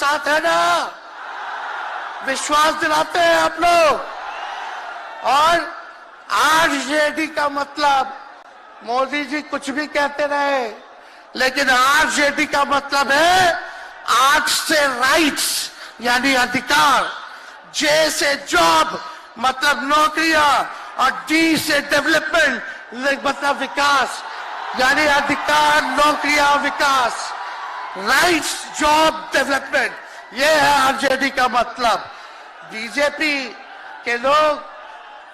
साथ है ना? विश्वास दिलाते हैं आप लोग। और आरजेडी का मतलब, मोदी जी कुछ भी कहते रहे, लेकिन आरजेडी का मतलब है आर से राइट्स यानी अधिकार, जे से जॉब मतलब नौकरियां, और डी से डेवलपमेंट मतलब विकास, यानी अधिकार, नौकरियां, विकास, राइट्स, जॉब, डेवलपमेंट, ये है आरजेडी का मतलब। बीजेपी के लोग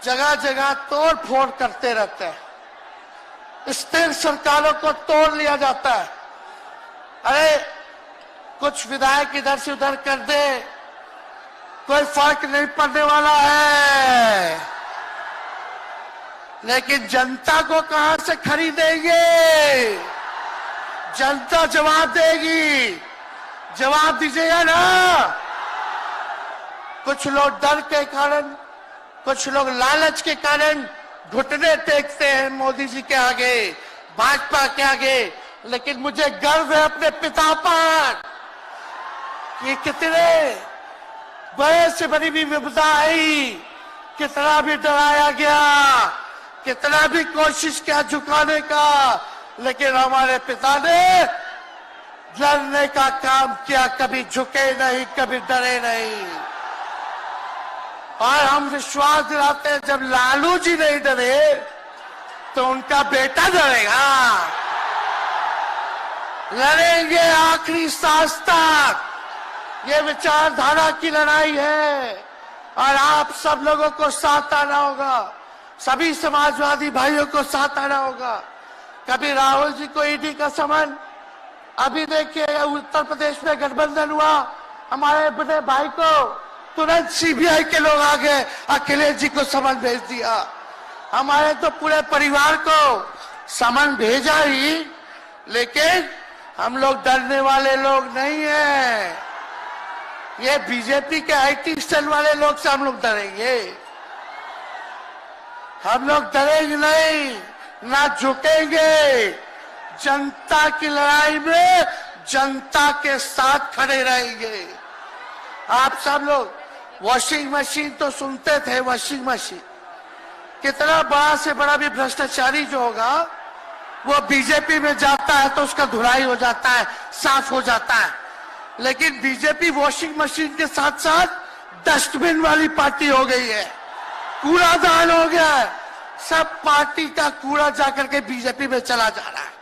जगह जगह तोड़ फोड़ करते रहते हैं, स्थिर सरकारों को तोड़ लिया जाता है। अरे कुछ विधायक इधर से उधर कर दे, कोई फर्क नहीं पड़ने वाला है, लेकिन जनता को कहां से खरीदेंगे? जनता जवाब देगी, जवाब दीजिएगा ना। कुछ लोग डर के कारण, कुछ लोग लालच के कारण घुटने टेकते हैं मोदी जी के आगे, भाजपा के आगे, लेकिन मुझे गर्व है अपने पिता पर कि कितने बड़े से बड़ी भी विपदा आई, कितना भी डराया गया, कितना भी कोशिश किया झुकाने का, लेकिन हमारे पिता ने लड़ने का काम किया, कभी झुके नहीं, कभी डरे नहीं। और हम विश्वास दिलाते हैं जब लालू जी नहीं डरे तो उनका बेटा डरेगा। लड़ेंगे आखिरी सांस तक, ये विचारधारा की लड़ाई है और आप सब लोगों को साथ आना होगा, सभी समाजवादी भाइयों को साथ आना होगा। कभी राहुल जी को ईडी का समन, अभी देखिए उत्तर प्रदेश में गठबंधन हुआ, हमारे बड़े भाई को तुरंत सीबीआई के लोग आ गए, अखिलेश जी को समन भेज दिया। हमारे तो पूरे परिवार को समन भेजा ही, लेकिन हम लोग डरने वाले लोग नहीं हैं। ये बीजेपी के आईटी सेल वाले लोग से हम लोग डरेंगे? हम लोग डरेंगे नहीं, ना झुकेंगे। जनता की लड़ाई में जनता के साथ खड़े रहेंगे। आप सब लोग वॉशिंग मशीन तो सुनते थे, वॉशिंग मशीन, कितना बड़ा से बड़ा भी भ्रष्टाचारी जो होगा वो बीजेपी में जाता है तो उसका धुलाई हो जाता है, साफ हो जाता है। लेकिन बीजेपी वॉशिंग मशीन के साथ साथ डस्टबिन वाली पार्टी हो गई है, कूड़ादान हो गया है, सब पार्टी का कूड़ा जाकर के बीजेपी में चला जा रहा है।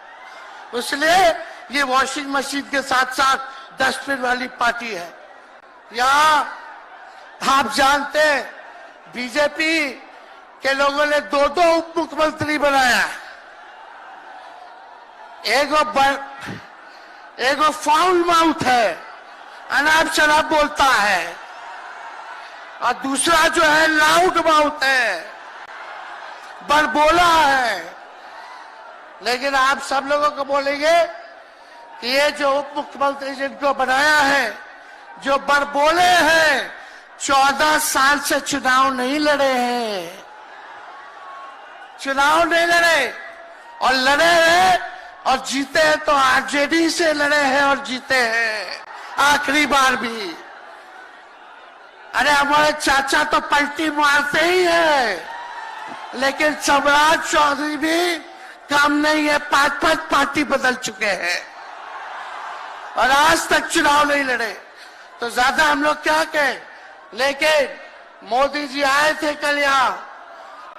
इसलिए ये वॉशिंग मशीन के साथ साथ डस्टबिन वाली पार्टी है। यहाँ आप जानते हैं बीजेपी के लोगों ने दो उप मुख्यमंत्री बनाया, एगो फाउल माउथ है, अनाप शनाप बोलता है, और दूसरा जो है लाउड माउथ है, बड़बोला है। लेकिन आप सब लोगों को बोलेंगे कि ये जो उप मुख्यमंत्री जिनको बनाया है, जो बड़बोले हैं, 14 साल से चुनाव नहीं लड़े हैं, चुनाव नहीं लड़े, और लड़े हैं और जीते हैं तो आरजेडी से लड़े हैं और जीते हैं आखिरी बार भी। अरे हमारे चाचा तो पलटी मारते ही है, लेकिन सम्राट चौधरी भी काम नहीं है, 5 पार्टी बदल चुके हैं और आज तक चुनाव नहीं लड़े। तो ज्यादा हम लोग क्या कहें, लेकिन मोदी जी आए थे कल यहाँ,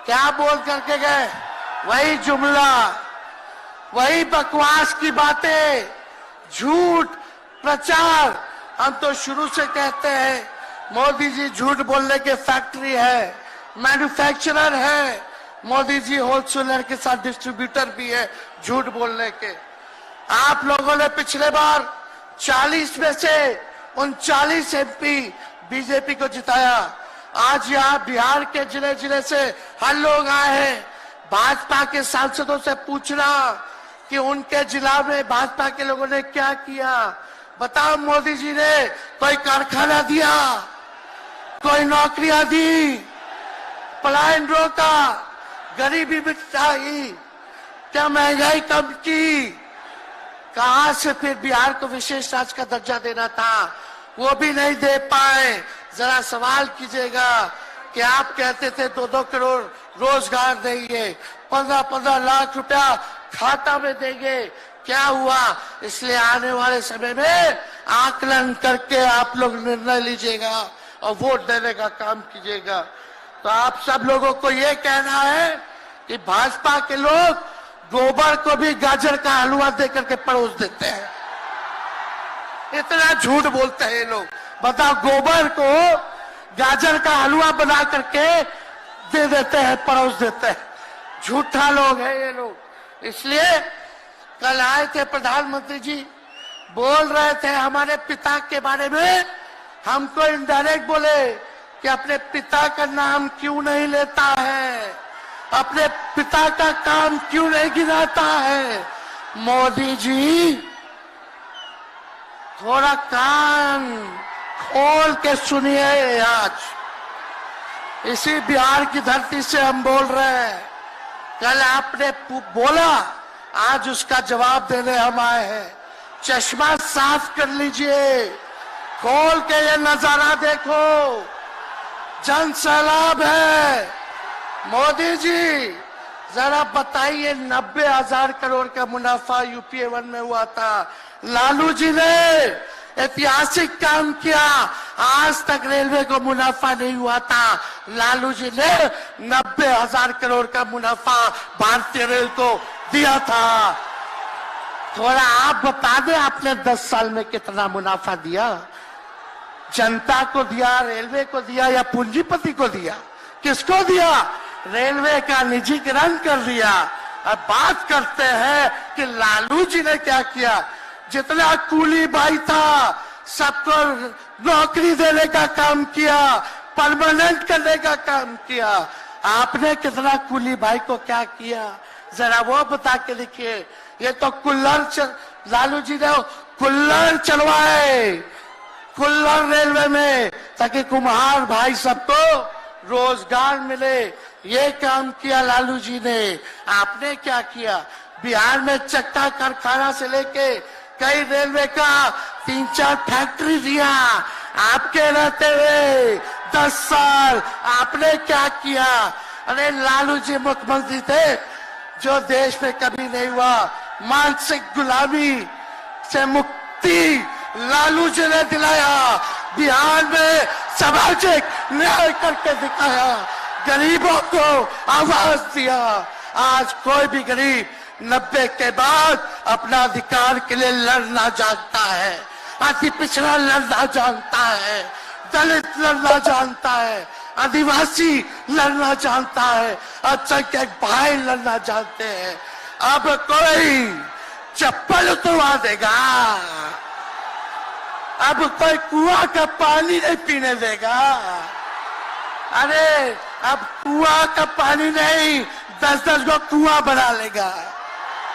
क्या बोल करके गए? वही जुमला, वही बकवास की बातें, झूठ प्रचार। हम तो शुरू से कहते हैं मोदी जी झूठ बोलने के फैक्ट्री है, मैन्युफैक्चरर है। मोदी जी होलसेलर के साथ डिस्ट्रीब्यूटर भी है झूठ बोलने के। आप लोगों ने पिछले बार 40 में से 39 एमपी बीजेपी को जिताया। आज यहाँ बिहार के जिले जिले से हर लोग आए हैं भाजपा के सांसदों से पूछना कि उनके जिला में भाजपा के लोगों ने क्या किया। बताओ, मोदी जी ने कोई कारखाना दिया, कोई नौकरियां दी, पलायन रोका, गरीबी मिटाई, क्या महंगाई कम की? कहां से फिर बिहार को विशेष राज्य का दर्जा देना था? वो भी नहीं दे पाए। जरा सवाल कीजिएगा कि आप कहते थे 2-2 करोड़ रोजगार देंगे, 15-15 लाख रुपया खाता में देंगे, क्या हुआ? इसलिए आने वाले समय में आकलन करके आप लोग निर्णय लीजिएगा और वोट देने का काम कीजिएगा। तो आप सब लोगों को ये कहना है कि भाजपा के लोग गोबर को भी गाजर का हलवा देकर के परोस देते हैं। इतना झूठ बोलते हैं ये लोग। बताओ, गोबर को गाजर का हलवा बना करके दे देते हैं, परोस देते हैं। झूठा लोग है ये लोग। इसलिए कल आए थे प्रधानमंत्री जी, बोल रहे थे हमारे पिता के बारे में, हमको इनडायरेक्ट बोले कि अपने पिता का नाम क्यों नहीं लेता है, अपने पिता का काम क्यों नहीं गिनाता है। मोदी जी, थोड़ा कान खोल के सुनिए। आज इसी बिहार की धरती से हम बोल रहे हैं। कल आपने बोला, आज उसका जवाब देने हम आए हैं। चश्मा साफ कर लीजिए, खोल के ये नजारा देखो, जन सैलाब है। मोदी जी, जरा बताइए, 90,000 करोड़ का मुनाफा यूपीए 1 में हुआ था। लालू जी ने ऐतिहासिक काम किया, आज तक रेलवे को मुनाफा नहीं हुआ था। लालू जी ने 90,000 करोड़ का मुनाफा भारतीय रेल को दिया था। थोड़ा आप बता दें, आपने 10 साल में कितना मुनाफा दिया? जनता को दिया, रेलवे को दिया या पूंजीपति को दिया? किसको दिया? रेलवे का निजीकरण कर दिया। अब बात करते हैं कि लालू जी ने क्या किया। जितना कूली भाई था सबको नौकरी देने का काम किया, परमानेंट करने का काम किया। आपने कितना कूली भाई को क्या किया, जरा वो बता के लिखिए। ये तो लालू जी ने कुल्लर चलवाए, कुल्लर रेलवे में, ताकि कुम्हार भाई सबको रोजगार मिले। ये काम किया लालू जी ने। आपने क्या किया? बिहार में चक्का कारखाना से लेके कई रेलवे का 3-4 फैक्ट्री दिया। आपके रहते हुए 10 साल आपने क्या किया? अरे लालू जी मुख्यमंत्री थे जो देश में कभी नहीं हुआ। मानसिक गुलामी से मुक्ति लालू जी ने दिलाया। बिहार में सामाजिक न्याय करके दिखाया, गरीबों को आवाज दिया। आज कोई भी गरीब 90 के बाद अपना अधिकार के लिए लड़ना जानता है, अति पिछड़ा लड़ना जानता है, दलित लड़ना जानता है, आदिवासी लड़ना जानता है, अल्पसंख्यक भाई लड़ना जानते हैं। अब कोई चप्पल उतरवा देगा, अब कोई कुआं का पानी नहीं पीने देगा। अरे अब कुआं का पानी नहीं, 10-10 को कुआं बना लेगा।